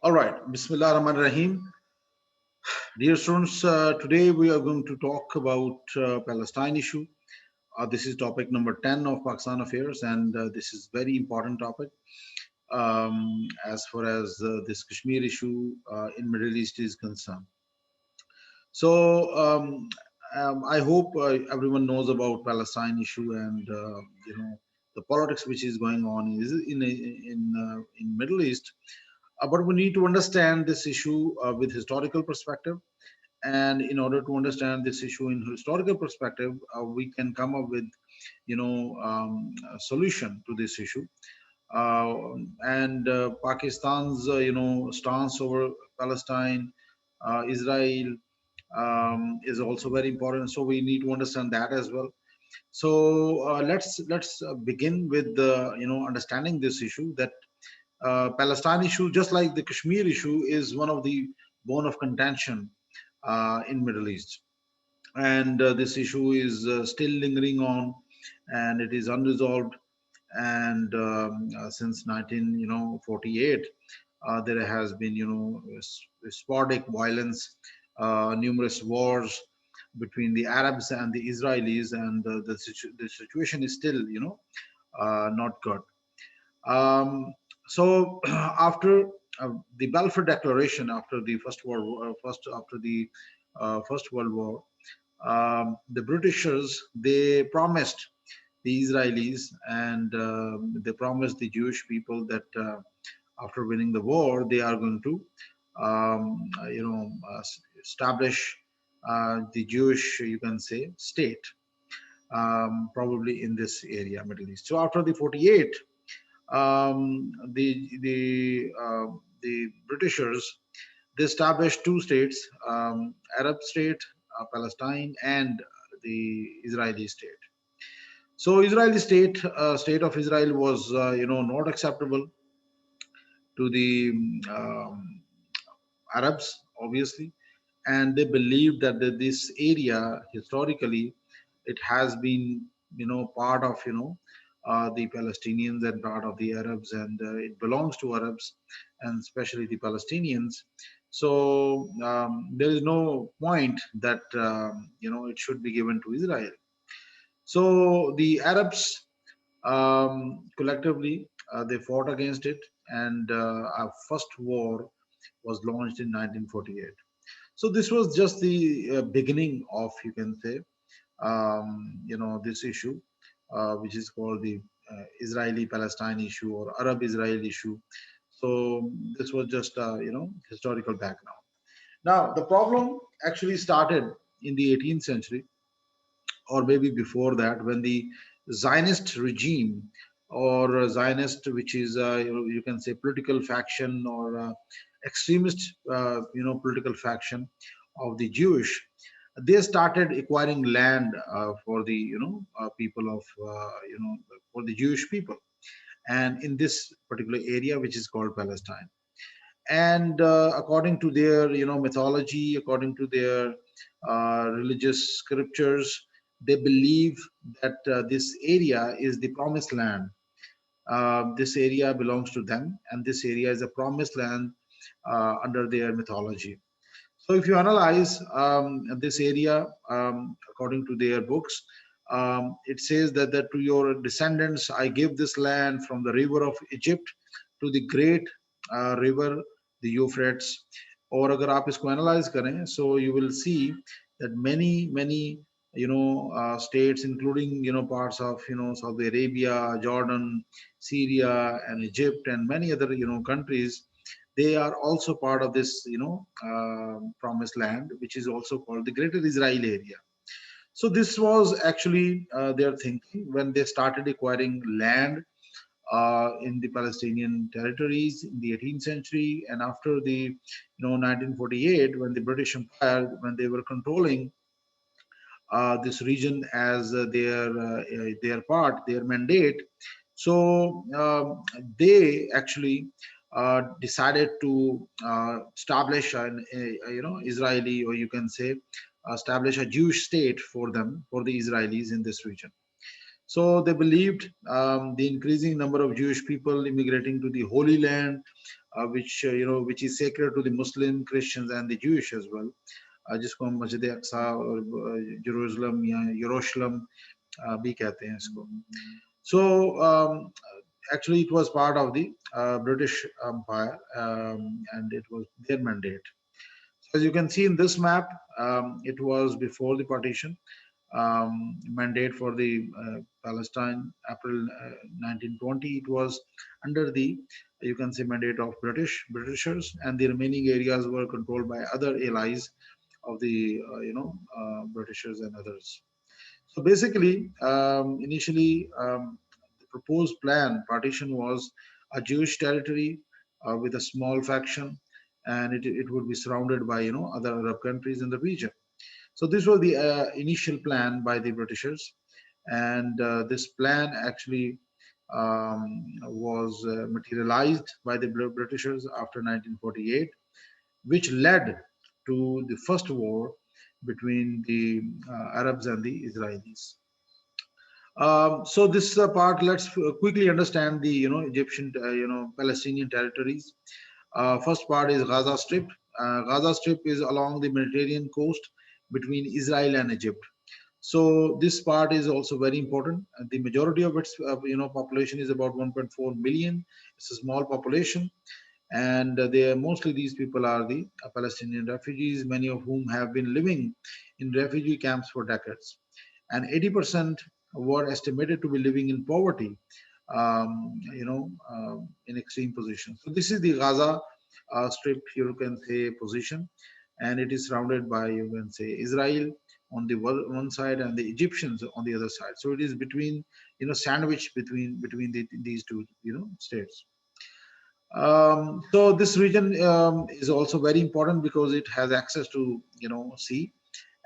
All right, Bismillah Rahman Rahim. Dear students, today we are going to talk about Palestine issue. This is topic number 10 of Pakistan Affairs, and this is very important topic as far as this Kashmir issue in Middle East is concerned. So I hope everyone knows about Palestine issue and the politics which is going on is in Middle East. But we need to understand this issue with historical perspective. And in order to understand this issue in historical perspective, we can come up with, a solution to this issue. And Pakistan's, stance over Palestine, Israel is also very important. So we need to understand that as well. So let's begin with the, understanding this issue that Palestine issue, just like the Kashmir issue, is one of the bone of contention in Middle East, and this issue is still lingering on, and it is unresolved. And since 1948, there has been sporadic violence, numerous wars between the Arabs and the Israelis, and the situation is still not good. So after the Balfour Declaration, after the First World War, the Britishers, they promised the Israelis, and they promised the Jewish people that after winning the war, they are going to establish the Jewish, you can say, state, probably in this area, Middle East. So after the 48, the Britishers, they established two states, Arab state, Palestine, and the Israeli state. So Israeli state of Israel was not acceptable to the Arabs, obviously, and they believed that this area historically it has been part of the Palestinians and part of the Arabs, and it belongs to Arabs and especially the Palestinians. So there is no point that it should be given to Israel. So the Arabs collectively they fought against it, and our first war was launched in 1948. So this was just the beginning of, you can say, this issue, which is called the Israeli-Palestine issue or Arab-Israel issue. So this was just historical background. Now the problem actually started in the 18th century, or maybe before that, when the Zionist regime, or Zionist, which is you can say political faction, or extremist political faction of the Jewish, they started acquiring land for the people of for the Jewish people, and in this particular area which is called Palestine. And according to their mythology, according to their religious scriptures, they believe that this area is the promised land. This area belongs to them, and this area is a promised land under their mythology. So if you analyze this area, according to their books, it says that to your descendants I give this land, from the river of Egypt to the great river, the Euphrates. और अगर आप इसको analyze करें, so you will see that many states, including parts of Saudi Arabia, Jordan, Syria, and Egypt, and many other countries, they are also part of this promised land, which is also called the Greater Israel area. So this was actually their thinking when they started acquiring land in the Palestinian territories in the 18th century, and after the 1948, when the British Empire, when they were controlling this region as their part, their mandate. So they actually decided to establish an Israeli, or you can say establish a Jewish state for them, for the Israelis in this region. So they believed the increasing number of Jewish people immigrating to the Holy Land, which which is sacred to the Muslim, Christians, and the Jewish as well. जिसको हम मस्जिद अक्सा और Jerusalem या यरूशलम भी कहते हैं इसको. So actually it was part of the British Empire, and it was their mandate. So as you can see in this map, it was before the partition. Mandate for the Palestine, April 1920. It was under the, you can say, mandate of Britishers, and the remaining areas were controlled by other allies of the Britishers and others. So basically, initially, the proposed plan partition was a Jewish territory with a small faction, and it would be surrounded by other Arab countries in the region. So this was the initial plan by the Britishers, and this plan actually was materialized by the Britishers after 1948, which led to the first war between the Arabs and the Israelis. So this part, let's quickly understand the Egyptian Palestinian territories. First part is Gaza Strip. Gaza Strip is along the Mediterranean coast between Israel and Egypt. So this part is also very important. The majority of its population is about 1.4 million. It's a small population, and they are mostly, these people are the Palestinian refugees, many of whom have been living in refugee camps for decades, and 80% were estimated to be living in poverty, in extreme positions. So this is the Gaza Strip, you can say, position, and it is surrounded by, you can say, Israel on the one side and the Egyptians on the other side. So it is between, sandwiched between these two, states. So this region is also very important because it has access to, sea,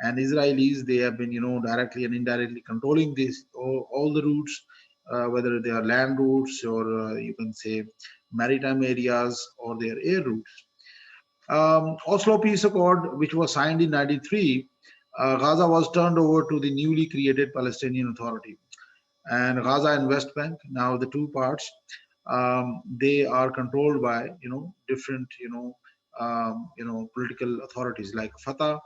and Israelis, they have been, directly and indirectly controlling this, all the routes, whether they are land routes or you can say maritime areas or their air routes. Oslo Peace Accord, which was signed in 93, Gaza was turned over to the newly created Palestinian Authority, and Gaza and West Bank. Now the two parts, they are controlled by different political authorities like Fatah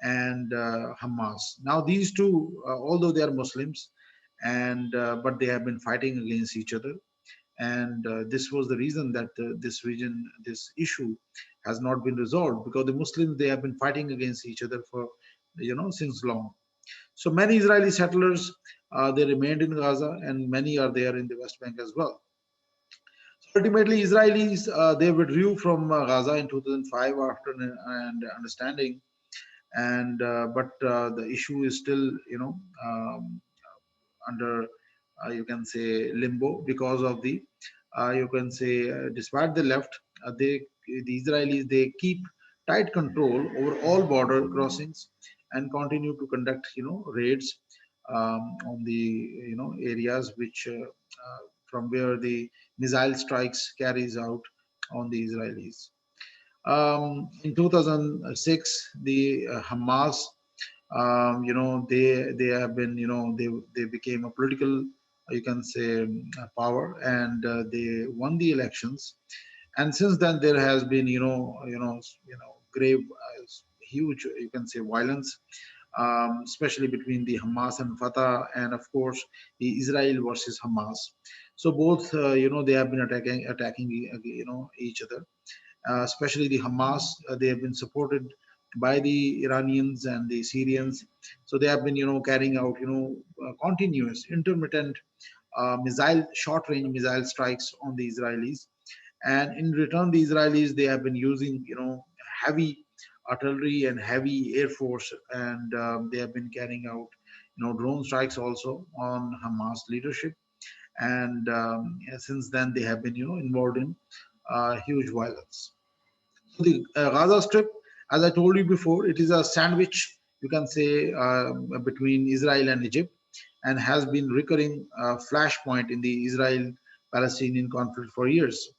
and Hamas. Now these two, although they are Muslims, and but they have been fighting against each other, and this was the reason that this region, this issue, has not been resolved, because the Muslims, they have been fighting against each other for since long. So many Israeli settlers, they remained in Gaza, and many are there in the West Bank as well. So ultimately, Israelis, they withdrew from Gaza in 2005 after an understanding, and but the issue is still under you can say limbo, because of the you can say despite the left, they, the Israelis, they keep tight control over all border crossings and continue to conduct raids on the areas which from where the missile strikes carries out on the Israelis. In 2006, the Hamas, they have been, they became a political, you can say, power, and they won the elections. And since then, there has been, grave, huge, you can say, violence, especially between the Hamas and Fatah, and of course, the Israel versus Hamas. So both, they have been attacking, each other. Especially the Hamas, they have been supported by the Iranians and the Syrians. So they have been, carrying out, continuous, intermittent short-range missile strikes on the Israelis. And in return, the Israelis, they have been using, heavy artillery and heavy air force, and they have been carrying out, drone strikes also on Hamas leadership. And since then, they have been, involved in huge violence. So the Gaza Strip, as I told you before, it is a sandwich, you can say, between Israel and Egypt, and has been recurring flashpoint in the Israel-Palestinian conflict for years.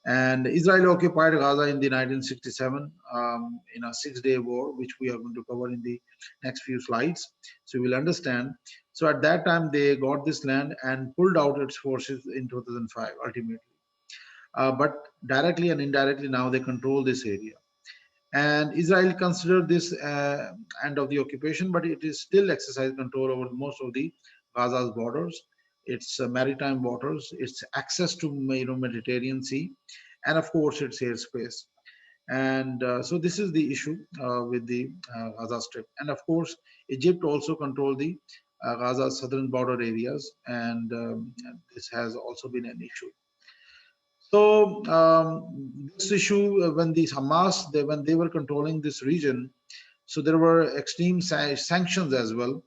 And Israel occupied Gaza in the 1967 in a 6-day war, which we are going to cover in the next few slides. So you will understand. So at that time, they got this land and pulled out its forces in 2005, ultimately. But directly and indirectly, now they control this area. And Israel considered this end of the occupation, but it is still exercise control over most of the Gaza's borders, its maritime waters, its access to Mediterranean Sea, and of course its airspace. And so this is the issue with the Gaza Strip. And of course, Egypt also controlled the Gaza southern border areas, and this has also been an issue. So this issue, when the Hamas, when they were controlling this region, so there were extreme sanctions as well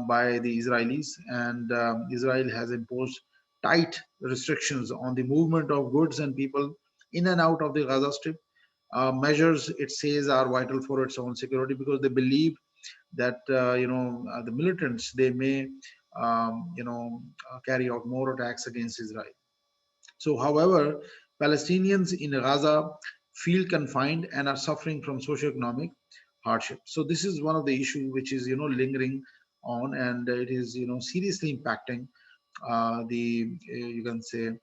by the Israelis, and Israel has imposed tight restrictions on the movement of goods and people in and out of the Gaza Strip. Measures it says are vital for its own security because they believe that the militants they may carry out more attacks against Israel. So, however, Palestinians in Gaza feel confined and are suffering from socioeconomic hardship. So, this is one of the issues which is lingering on, and it is seriously impacting the you can say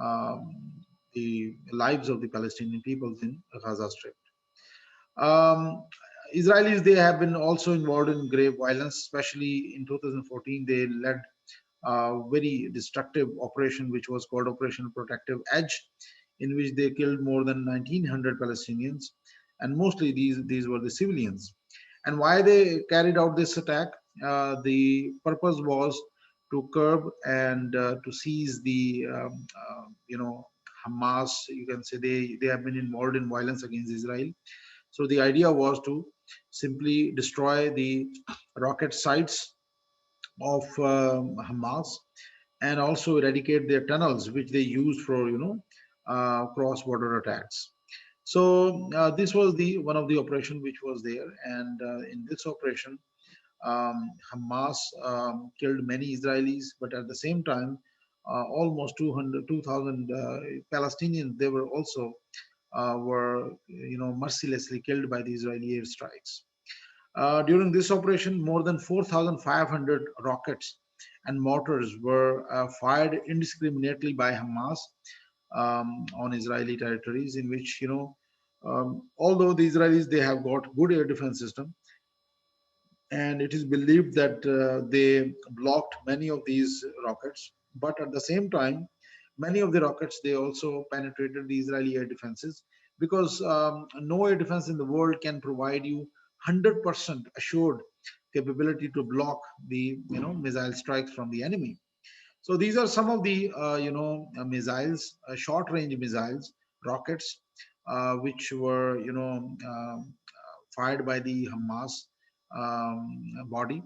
um, the lives of the Palestinian peoples in Gaza Strip. Um, Israelis they have been also involved in grave violence, especially in 2014. They led very destructive operation, which was called Operation Protective Edge, in which they killed more than 1,900 Palestinians, and mostly these were the civilians. And why they carried out this attack? The purpose was to curb and to seize the Hamas. You can say they have been involved in violence against Israel. So the idea was to simply destroy the rocket sites of Hamas and also eradicate their tunnels, which they used for cross-border attacks. So this was the one of the operation which was there, and in this operation, Hamas killed many Israelis, but at the same time, almost 2,000 Palestinians they were also were mercilessly killed by the Israeli airstrikes. During this operation, more than 4,500 rockets and mortars were fired indiscriminately by Hamas on Israeli territories, in which, although the Israelis, they have got good air defense system, and it is believed that they blocked many of these rockets, but at the same time, many of the rockets, they also penetrated the Israeli air defenses because no air defense in the world can provide you 100% assured capability to block the missile strikes from the enemy. So these are some of the missiles, short range missiles, rockets, which were fired by the Hamas body,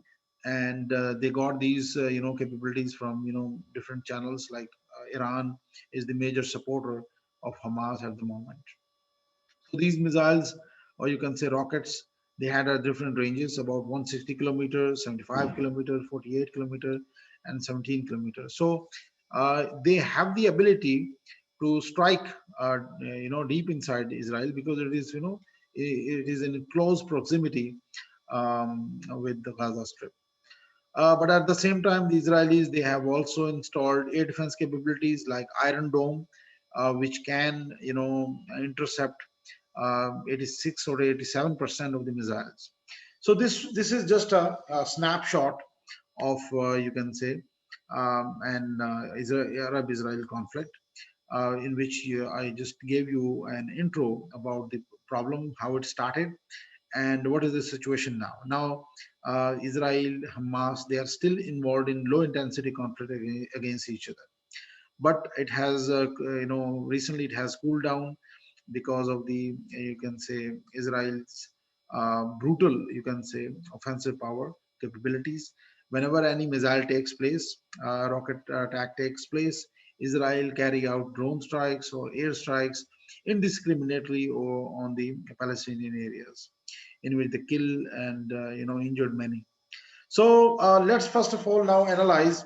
and they got these capabilities from different channels, like Iran is the major supporter of Hamas at the moment. So these missiles, or you can say rockets, they had different ranges, about 160 kilometers, 75 kilometers, 48 kilometers, and 17 kilometers. So they have the ability to strike, deep inside Israel, because it is, it is in close proximity with the Gaza Strip. But at the same time, the Israelis, they have also installed air defense capabilities like Iron Dome, which can, intercept 86 or 87% of the missiles. So this is just a snapshot of you can say an Arab-Israel conflict, in which I just gave you an intro about the problem, how it started, and what is the situation now. Now, Israel, Hamas, they are still involved in low-intensity conflict against each other, but it has recently it has cooled down because of the you can say Israel's brutal, you can say, offensive power capabilities. Whenever any missile takes place, rocket attack takes place, Israel carry out drone strikes or air strikes indiscriminately or on the Palestinian areas, in which they kill and injured many. So let's first of all now analyze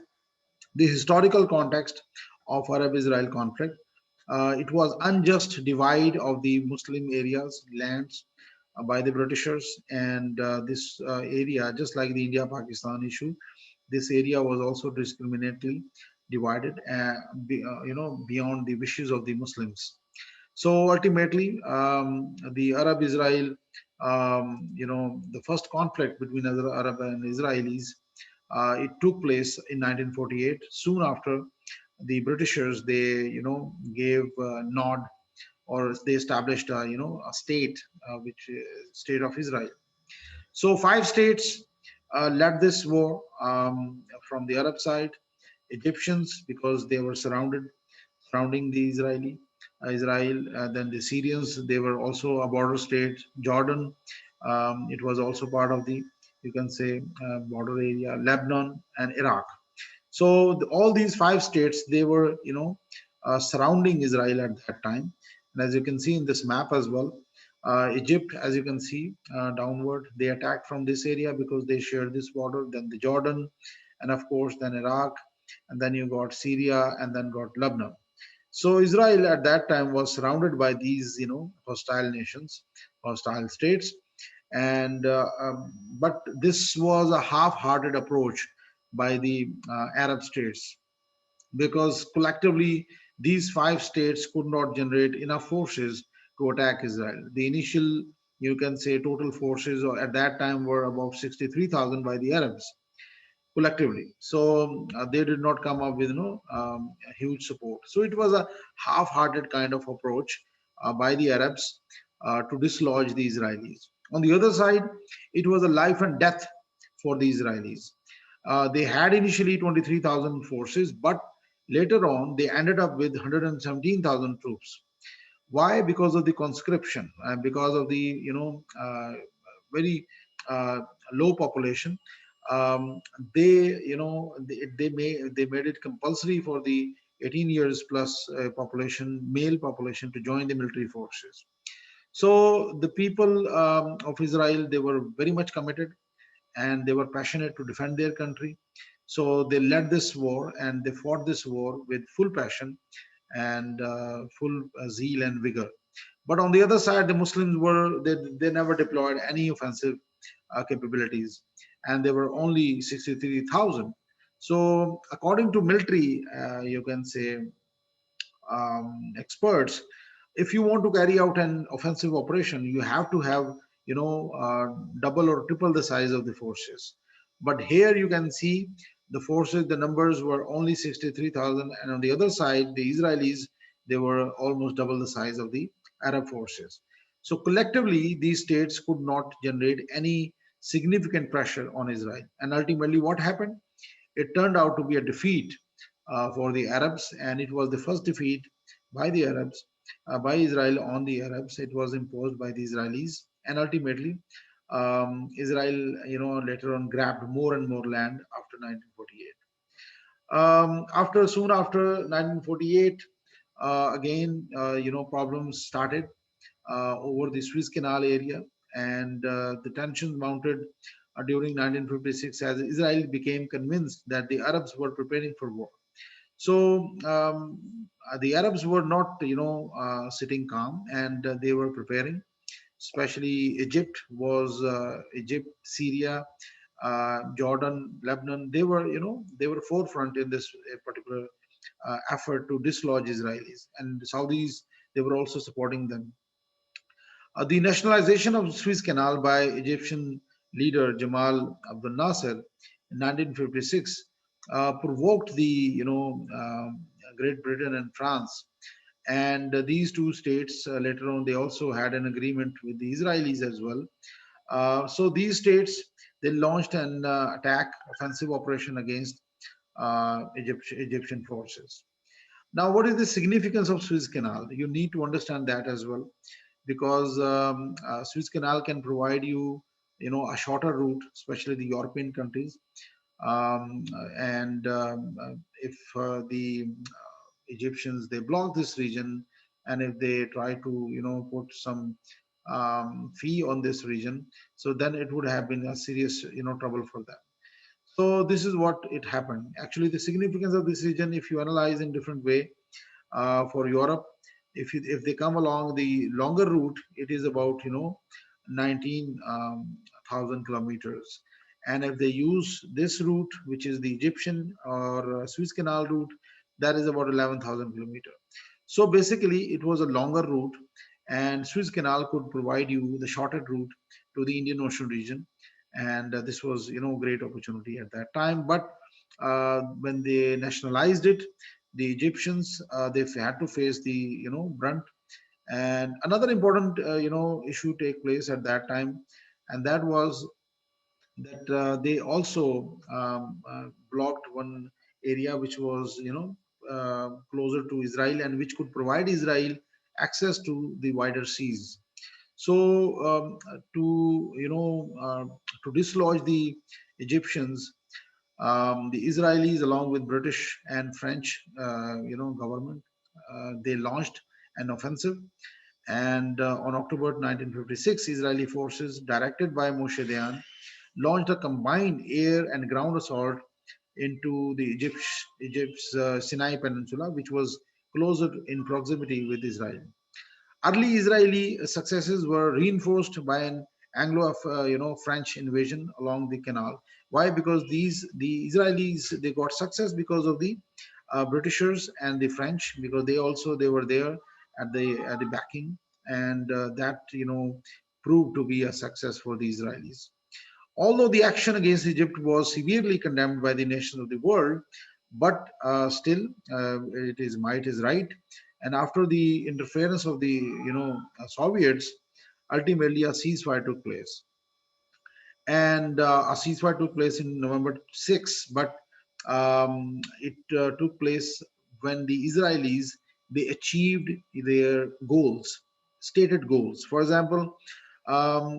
the historical context of Arab-Israel conflict. It was unjust divide of the Muslim areas, lands by the Britishers, and this area, just like the India-Pakistan issue, this area was also discriminately divided, beyond the wishes of the Muslims. So ultimately, the Arab-Israel, the first conflict between Arab and Israelis, it took place in 1948. Soon after, the Britishers, they gave nod, or they established a state, which state of Israel. So five states led this war, from the Arab side. Egyptians, because they were surrounding the Israel. Then the Syrians, they were also a border state. Jordan, it was also part of the, you can say, border area. Lebanon and Iraq. So all these five states, they were, surrounding Israel at that time. And as you can see in this map as well, Egypt, as you can see downward, they attacked from this area because they shared this border. Then the Jordan, and of course then Iraq, and then you got Syria, and then got Lebanon. So Israel at that time was surrounded by these, hostile nations, hostile states, and but this was a half-hearted approach by the Arab states, because collectively these five states could not generate enough forces to attack Israel. The initial, you can say, total forces at that time were about 63,000 by the Arabs collectively. So they did not come up with huge support. So it was a half-hearted kind of approach by the Arabs to dislodge the Israelis. On the other side, it was a life and death for the Israelis. They had initially 23,000 forces, but later on they ended up with 117,000 troops. Why? Because of the conscription, and because of the very uh, low population. um, they made it compulsory for the 18 years plus male population, to join the military forces. So the people of Israel, they were very much committed, and they were passionate to defend their country. So they led this war, and they fought this war with full passion and full zeal and vigor. But on the other side, the Muslims were, they never deployed any offensive capabilities, and there were only 63,000. So according to military, you can say, experts, if you want to carry out an offensive operation, you have to have, double or triple the size of the forces. But here you can see the forces, the numbers were only 63,000, and on the other side, the Israelis, they were almost double the size of the Arab forces. So collectively, these states could not generate any significant pressure on Israel. And ultimately, what happened? It turned out to be a defeat for the Arabs, and it was the first defeat by the Arabs, by Israel on the Arabs. It was imposed by the Israelis, and ultimately, Israel, later on grabbed more and more land after 1948. Soon after 1948, again, problems started over the Suez Canal area, and the tensions mounted during 1956 as Israel became convinced that the Arabs were preparing for war. So the Arabs were not, sitting calm, and they were preparing. Especially Egypt, Syria, Jordan, Lebanon. They were forefront in this particular effort to dislodge Israelis, and the Saudis, they were also supporting them. The nationalization of Suez Canal by Egyptian leader Jamal Abdel Nasser in 1956 provoked the Great Britain and France, and these two states later on, they also had an agreement with the Israelis as well. So these states, they launched an attack offensive operation against Egyptian forces. Now, what is the significance of Suez Canal? You need to understand that as well, because Suez Canal can provide you, a shorter route, especially the European countries. And if the Egyptians, they block this region, and if they try to, put some fee on this region, so then it would have been a serious, trouble for them. So this is what it happened. Actually, the significance of this region, if you analyze in different way, for Europe. if they come along the longer route, it is about 19,000 kilometers. And if they use this route, which is the Egyptian or Suez Canal route, that is about 11,000 kilometers. So basically, it was a longer route, and Suez Canal could provide you the shorter route to the Indian Ocean region, and this was great opportunity at that time. But when they nationalized it, the Egyptians they had to face the brunt. And another important issue take place at that time, and that was that they also blocked one area which was closer to Israel and which could provide Israel access to the wider seas. So to dislodge the Egyptians, the Israelis, along with British and French, government, they launched an offensive. And on October 1956, Israeli forces, directed by Moshe Dayan, launched a combined air and ground assault into the Egypt's Sinai Peninsula, which was closer in proximity with Israel. Early Israeli successes were reinforced by an Anglo-French invasion along the canal. Why? Because the Israelis they got success because of the Britishers and the French, because they were there at the backing, and that proved to be a success for the Israelis. Although the action against Egypt was severely condemned by the nations of the world, but still, it is might is right. And after the interference of the Soviets, ultimately a ceasefire took place. And a ceasefire took place in November 6, but it took place when the Israelis they achieved their goals, stated goals. For example,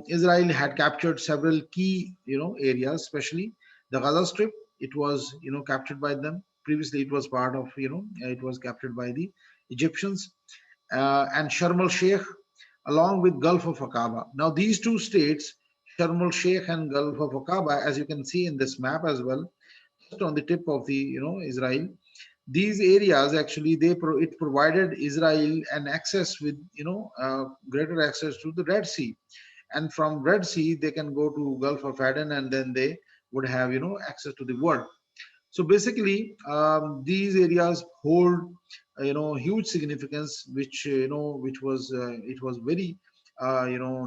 Israel had captured several key areas, especially the Gaza Strip. It was captured by them. Previously, it was part of it was captured by the Egyptians, and Sharm el Sheikh, along with Gulf of Aqaba. Now, these two states, Sharm el Sheikh and Gulf of Aqaba, as you can see in this map as well, just on the tip of the Israel. These areas actually it provided Israel an access with greater access to the Red Sea, and from Red Sea they can go to Gulf of Aden, and then they would have access to the world. So basically, these areas hold huge significance, which which was it was very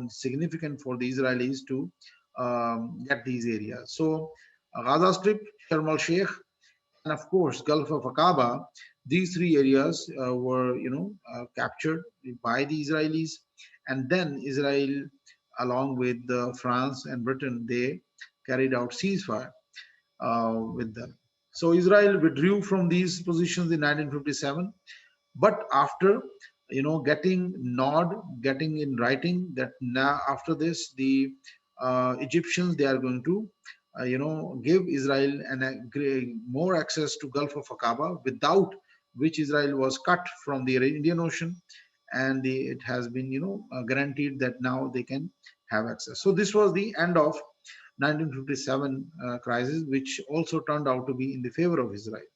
significant for the Israelis to get these areas. So Gaza Strip, Sharm el Sheikh, and of course Gulf of Aqaba, these three areas were captured by the Israelis, and then Israel, along with France and Britain, they carried out ceasefire with them. So Israel withdrew from these positions in 1957, but after getting nod, getting in writing that now after this the Egyptians they are going to give Israel more access to Gulf of Aqaba, without which Israel was cut from the Indian Ocean, and it has been guaranteed that now they can have access. So this was the end of 1957 crisis, which also turned out to be in the favor of Israel.